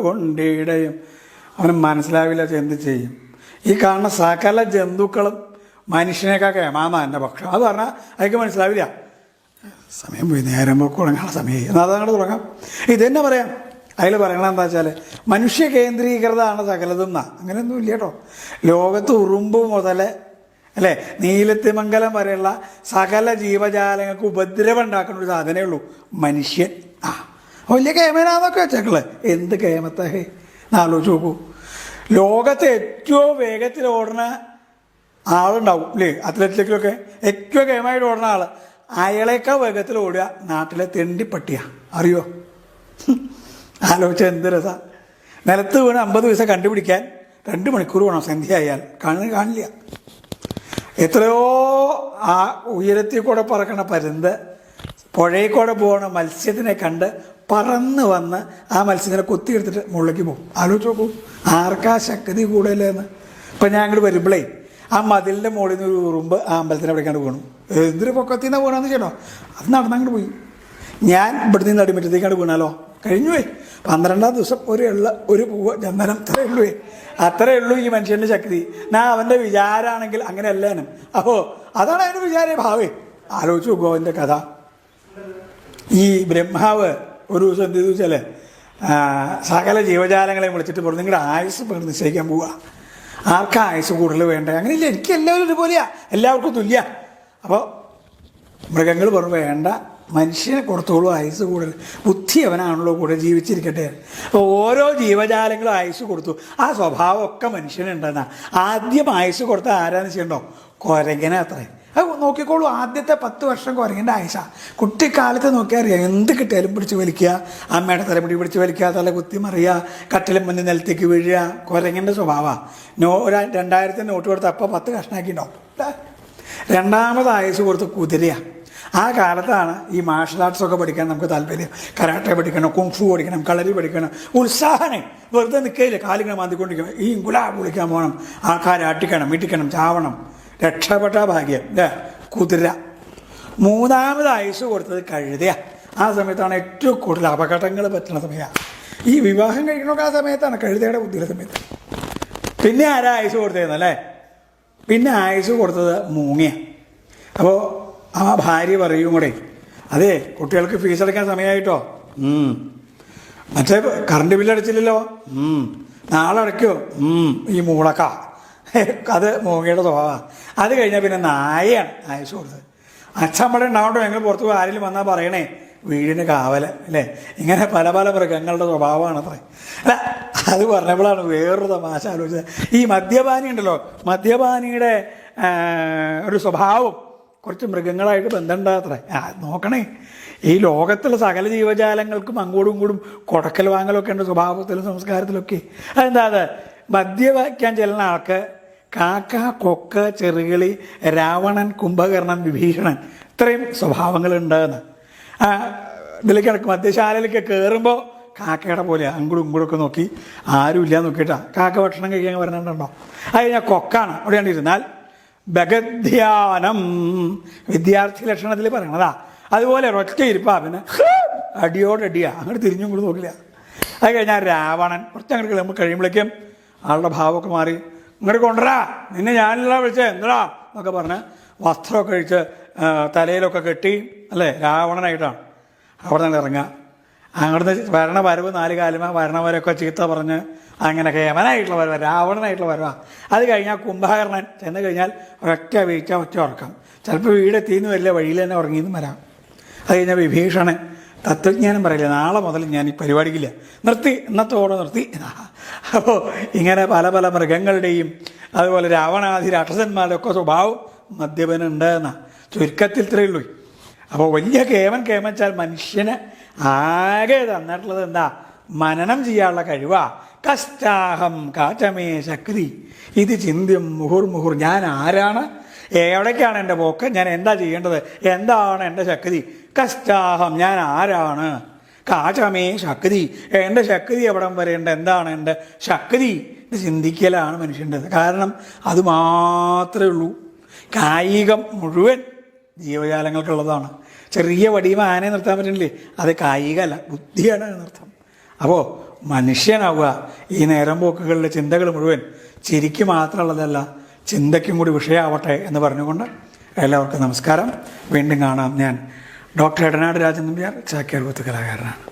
കൊണ്ടിടയും. അവന് മനസ്സിലാവില്ല, എന്ത് ചെയ്യും? ഈ കാണുന്ന സകല ജന്തുക്കളും മനുഷ്യനേക്കാൾ കേമാന്നാ എൻ്റെ പക്ഷം. അത് പറഞ്ഞാൽ അതൊക്കെ മനസ്സിലാവില്ല. സമയം പോയി, നേരം പോക്ക് തുടങ്ങാനുള്ള സമയമായി. എന്നാൽ അതങ്ങോട്ട് തുടങ്ങാം. ഇതെന്നെ പറയാം. അതിൽ പറയണത് എന്താ വെച്ചാൽ മനുഷ്യ കേന്ദ്രീകൃതമാണ് സകലതും എന്നാ. അങ്ങനെയൊന്നും ഇല്ല കേട്ടോ. ലോകത്ത് ഉറുമ്പ് മുതൽ അല്ലേ നീലത്തിമംഗലം വരെയുള്ള സകല ജീവജാലങ്ങൾക്ക് ഉപദ്രവം ഉണ്ടാക്കുന്ന ഒരു സാധനമേ ഉള്ളൂ മനുഷ്യൻ. വലിയ കേമനാന്നൊക്കെ വെച്ചേക്കള്. എന്ത് കേമത്തെ ആലോചിച്ച് നോക്കൂ. ലോകത്തെ ഏറ്റവും വേഗത്തിൽ ഓടുന്ന ആളുണ്ടാവും അല്ലേ, അത്ലറ്റിക്കിലൊക്കെ ഏറ്റവും കേമായിട്ട് ഓടുന്ന ആൾ. അയാളേക്കാൾ വേഗത്തിൽ ഓടുക നാട്ടിലെ തെണ്ടിപ്പട്ടിയാണ്. അറിയോ? ആലോചിച്ച എന്ത് രസം. നിലത്ത് വീണ് 50 പൈസ കണ്ടുപിടിക്കാൻ 2 മണിക്കൂർ വേണം. സന്ധ്യ ആയാൽ കാണില്ല. എത്രയോ ആ ഉയരത്തിൽ കൂടെ പറക്കണ പരുന്ത്, പുഴയിൽ കൂടെ പോകുന്ന മത്സ്യത്തിനെ കണ്ട് പറന്ന് വന്ന് ആ മത്സ്യത്തിനെ കൊത്തിയെടുത്തിട്ട് മുകളിലേക്ക് പോകും. ആലോചിച്ച് നോക്കൂ, ആർക്കാ ശക്തി കൂടുതലെന്ന്. ഇപ്പം ഞാൻ അങ്ങോട്ട് വരുമ്പോഴേ ആ മതിലിൻ്റെ മുകളിൽ നിന്ന് ഒരു ഉറുമ്പ് ആ അമ്പലത്തിനെ അവിടേക്കാണ്ട് വീണു. എന്തൊരു പൊക്കത്തിൽ നിന്നാണ് വീണമെന്ന് ചെയ്യണോ? അത് നടന്നങ്ങോട്ട് പോയി. ഞാൻ ഇവിടെ നിന്ന് അടിമറ്റത്തേക്കാണ്ട് വീണാലോ കഴിഞ്ഞു പോയി. 12-ാം ദിവസം ഒരു പൂവ് ചന്ദനം, അത്രയേ ഉള്ളൂ ഈ മനുഷ്യൻ്റെ ശക്തി. അവൻ്റെ വിചാരമാണെങ്കിൽ അങ്ങനെ അല്ലേനും. അപ്പോൾ അതാണ് അതിൻ്റെ വിചാരം, ഭാവേ. ആലോചിച്ച് നോക്കുമോ അവൻ്റെ കഥ. ഈ ബ്രഹ്മാവ് ഒരു ദിവസം എന്ത് ചെയ്തു വെച്ചാൽ സകല ജീവജാലങ്ങളെയും വിളിച്ചിട്ട് പറഞ്ഞു, നിങ്ങളുടെ ആയുസ് നിശ്ചയിക്കാൻ പോവുക. ആർക്കാ ആയുസ് കൂടുതൽ വേണ്ടേ? അങ്ങനെയില്ല, എനിക്ക് എല്ലാവരും ഒരുപോലെയാ, എല്ലാവർക്കും തുല്യ. അപ്പോൾ മൃഗങ്ങൾ പറഞ്ഞു വേണ്ട, മനുഷ്യനെ കൊടുത്തോളൂ ആയുസ് കൂടുതൽ, ബുദ്ധി അവനാണല്ലോ കൂടെ, ജീവിച്ചിരിക്കട്ടെ. അപ്പോൾ ഓരോ ജീവജാലങ്ങളും ആയുസ് കൊടുത്തു. ആ സ്വഭാവമൊക്കെ മനുഷ്യനുണ്ടെന്നാ. ആദ്യം ആയുസ് കൊടുത്ത ആരാന്ന് ചെയ്യണ്ടോ? കുരങ്ങനെ. അത്രേ. അത് നോക്കിക്കോളൂ, ആദ്യത്തെ 10 വർഷം കുരങ്ങൻ്റെ ആയുസാണ്. കുട്ടിക്കാലത്ത് നോക്കിയാൽ അറിയാം, എന്ത് കിട്ടിയാലും പിടിച്ച് വലിക്കുക, അമ്മയുടെ തലമുടി പിടിച്ച് വലിക്കുക, തല കുത്തി മറിയുക, കട്ടിലും മുന്നിൽ നിലത്തേക്ക് വീഴുക. കുരങ്ങൻ്റെ സ്വഭാവമാണ്. ഒരു 2000 നോട്ട് കൊടുത്ത് അപ്പം 10 കഷ്ണാക്കിയിട്ടുണ്ടാവും. രണ്ടാമത് ആയുസ് കൊടുത്ത് കുതിരയാണ്. ആ കാലത്താണ് ഈ മാർഷൽ ആർട്സൊക്കെ പഠിക്കാൻ നമുക്ക് താല്പര്യം. കരാട്ടെ പഠിക്കണം, കുംഫു പഠിക്കണം, കളരി പഠിക്കണം. ഉത്സാഹമാണ്. വെറുതെ നിൽക്കയില്ല, കാലിങ്ങനെ മാന്തിക്കൊണ്ടിരിക്കണം. ഈ ഗുലാബ് വിളിക്കാൻ പോകണം, ആൾക്കാരെ അട്ടിക്കണം, ഇട്ടിക്കണം, ചാവണം. രക്ഷപ്പെട്ട ഭാഗ്യം കുതിര. മൂന്നാമത് ആയുസ് കൊടുത്തത് കഴുതയാണ്. ആ സമയത്താണ് ഏറ്റവും കൂടുതൽ അപകടങ്ങൾ പറ്റുന്ന സമയമാണ്. ഈ വിവാഹം കഴിക്കണമൊക്കെ ആ സമയത്താണ്, കഴുതയുടെ ബുദ്ധിയുടെ സമയത്ത്. പിന്നെ ആരാ ആയുസ് കൊടുത്തതെന്നല്ലേ? പിന്നെ ആയുസ് കൊടുത്തത് മൂങ്ങയാണ്. അപ്പോൾ ആ ഭാര്യ പറയും കൂടെ, അതെ കുട്ടികൾക്ക് ഫീസ് അടയ്ക്കാൻ സമയമായിട്ടോ. മറ്റേ കറണ്ട് ബില്ലടച്ചില്ലല്ലോ. നാളെ അടയ്ക്കോ? ഈ മൂളക്ക. അത് മൂങ്ങയുടെ സ്വഭാവമാണ്. അത് കഴിഞ്ഞാൽ പിന്നെ നായയാണ് ആയുസ് കൊടുത്തത്. അച്ഛമ്മടെ ഉണ്ടാവണ്ടോ, ഞങ്ങൾ പുറത്ത് പോയി ആരെങ്കിലും വന്നാൽ പറയണേ, വീടിന് കാവല് അല്ലേ. ഇങ്ങനെ പല പല മൃഗങ്ങളുടെ സ്വഭാവമാണ് അത്രേ. അല്ല, അത് പറഞ്ഞപ്പോഴാണ് വേറൊരു തമാശ ആലോചിച്ചത്. ഈ മദ്യപാനി ഉണ്ടല്ലോ, മദ്യപാനിയുടെ ഒരു സ്വഭാവം കുറച്ച് മൃഗങ്ങളായിട്ട് ബന്ധമുണ്ടാത്രേ. നോക്കണേ, ഈ ലോകത്തുള്ള സകല ജീവജാലങ്ങൾക്കും അങ്ങോട്ടും ഇങ്ങോട്ടും കൊടുക്കൽ വാങ്ങലൊക്കെ ഉണ്ട് സ്വഭാവത്തിലും സംസ്കാരത്തിലൊക്കെ. അതെന്താ? അത് മദ്യപിക്കാൻ ചെല്ലുന്ന ആൾക്ക് കാക്ക, കൊക്ക്, ചെറുകിളി, രാവണൻ, കുംഭകർണൻ, വിഭീഷണൻ, ഇത്രയും സ്വഭാവങ്ങളുണ്ടെന്ന്. ഇതിലേക്ക് കിടക്കും. മദ്യശാലയിലേക്ക് കയറുമ്പോൾ കാക്കയുടെ പോലെ അങ്ങോട്ടും ഇങ്ങോട്ടൊക്കെ നോക്കി ആരും ഇല്ല നോക്കിയിട്ടാ കാക്ക ഭക്ഷണം കഴിക്കാൻ പറഞ്ഞിട്ടുണ്ടോ. അത് കഴിഞ്ഞാൽ കൊക്കാണ്. അവിടെ കണ്ടിരുന്നാൽ ഭഗധ്യാനം, വിദ്യാർത്ഥി ലക്ഷണത്തിൽ പറയണതാ. അതുപോലെ ഒറ്റ ഇരിപ്പാ, പിന്നെ അടിയോടടിയാ, അങ്ങോട്ട് തിരിഞ്ഞും കൂടി നോക്കില്ല. അത് കഴിഞ്ഞാൽ രാവണൻ. കുറച്ച് അങ്ങോട്ട് നമ്മൾ കഴിയുമ്പോഴേക്കും ആളുടെ ഭാവമൊക്കെ മാറി, ഇങ്ങോട്ട് കൊണ്ടുവരാ, നിന്നെ ഞാനില്ല വിളിച്ചേ, എന്താ എന്നൊക്കെ പറഞ്ഞ് വസ്ത്രമൊക്കെ കഴിച്ച് തലയിലൊക്കെ കെട്ടി അല്ലേ, രാവണനായിട്ടാണ് അവിടെ നിന്ന് ഇറങ്ങുക. അങ്ങോട്ട് വരണ വരവ് 4 കാലുമ വരണവരൊക്കെ ചീത്ത പറഞ്ഞ് അങ്ങനെ കേമനായിട്ടുള്ള വരവ, രാവണനായിട്ടുള്ള വരവാ. അത് കഴിഞ്ഞാൽ കുംഭകർണൻ ചെന്ന് കഴിഞ്ഞാൽ ഒരൊറ്റ വീഴ്ച, ഒറ്റ ഉറക്കം. ചിലപ്പോൾ വീടെത്തിന്ന് വരില്ല, വഴിയിൽ തന്നെ ഉറങ്ങിയെന്നും വരാം. അത് കഴിഞ്ഞാൽ വിഭീഷണൻ തത്വജ്ഞാനം പറയില്ല, നാളെ മുതൽ ഞാൻ ഈ പരിപാടിക്കില്ല, നിർത്തി, ഇന്നത്തോടെ നിർത്തി. അപ്പോൾ ഇങ്ങനെ പല പല മൃഗങ്ങളുടെയും അതുപോലെ രാവണാദി രാക്ഷസന്മാരുടെ ഒക്കെ സ്വഭാവം മദ്യപനുണ്ട് എന്നാ. ചുരുക്കത്തിൽ ഇത്രയേ ഉള്ളൂ. അപ്പോൾ വലിയ കേമച്ചാൽ മനുഷ്യന് ആകെ തന്നിട്ടുള്ളത് എന്താ? മനനം ചെയ്യാനുള്ള കഴിവാ. കഷ്ടാഹം കാചമേ ശക്തി ഇത് ചിന്തിയും മുഹുർമുഹുർ. ഞാൻ ആരാണ്? എവിടേക്കാണ് എൻ്റെ പോക്ക്? ഞാൻ എന്താ ചെയ്യേണ്ടത്? എന്താണ് എൻ്റെ ശക്തി? കഷ്ടാഹം, ഞാൻ ആരാണ്? കാചമേ ശക്തി, എൻ്റെ ശക്തി എവിടം വരെയുണ്ട്? എന്താണ് എൻ്റെ ശക്തി? ഇത് ചിന്തിക്കലാണ് മനുഷ്യൻ്റെത്. കാരണം അത് മാത്രമേ ഉള്ളൂ. കായികം മുഴുവൻ ജീവജാലങ്ങൾക്കുള്ളതാണ്. ചെറിയ വടിയുമ ആനയെ നിർത്താൻ പറ്റുന്നില്ലേ? അത് കായികമല്ല, ബുദ്ധിയാണ് എന്നർത്ഥം. അപ്പോൾ മനുഷ്യനാവുക. ഈ നേരം പോക്കുകളിലെ ചിന്തകൾ മുഴുവൻ ചിരിക്ക് മാത്രമുള്ളതല്ല, ചിന്തയ്ക്കും കൂടി വിഷയമാവട്ടെ എന്ന് പറഞ്ഞുകൊണ്ട് എല്ലാവർക്കും നമസ്കാരം. വീണ്ടും കാണാം. ഞാൻ ഡോക്ടർ എടനാട് രാജൻ നമ്പ്യാർ, ചാക്യാർകൂത്ത് കലാകാരനാണ്.